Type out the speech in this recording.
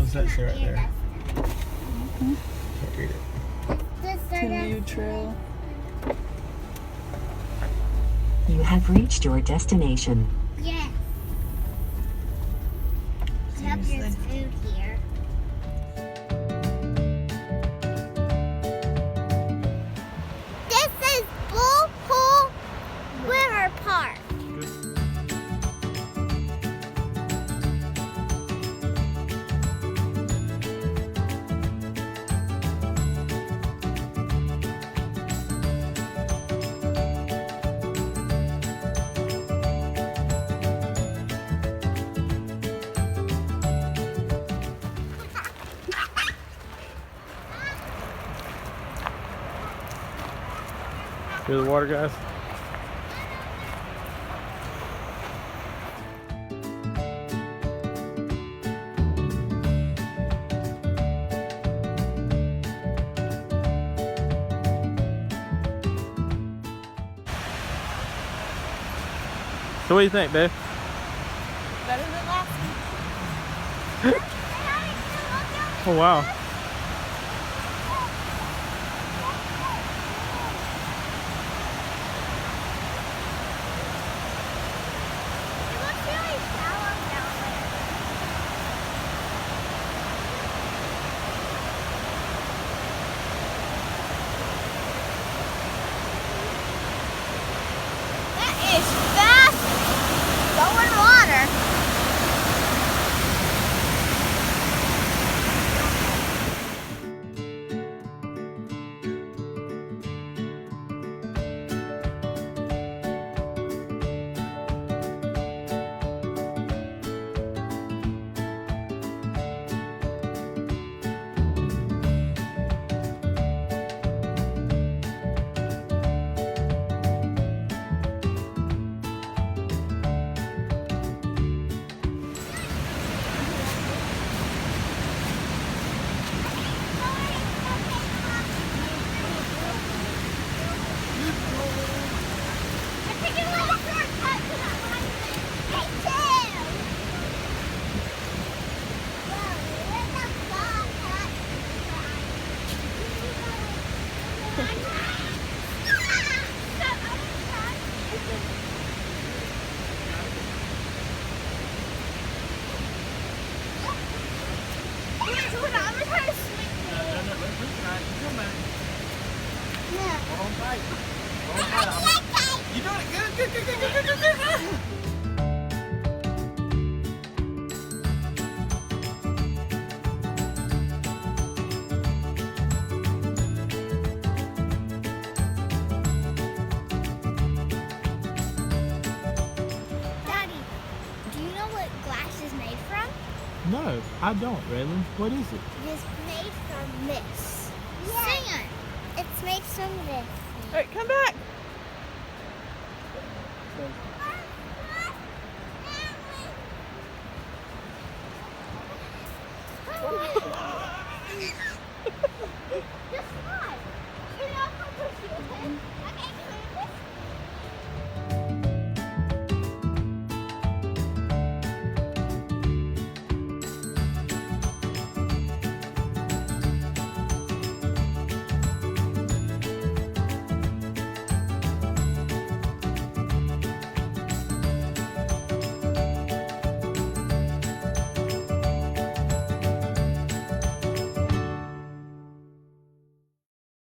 does that say right there? Mm-hmm. Can't read it. Canoe trail. You have reached your destination. Yes. I hope there's food here. This is Bullhole Riverpark. Hear the water, guys? So what do you think, babe? Better than last week. Oh wow. It looks really shallow down there. That is fast going water. You doing it good, good. Daddy, do you know what glass is made from? No, I don't, Raylan. What is it? It is made from this. Sand. It's made from this. Alright, come back. Oh.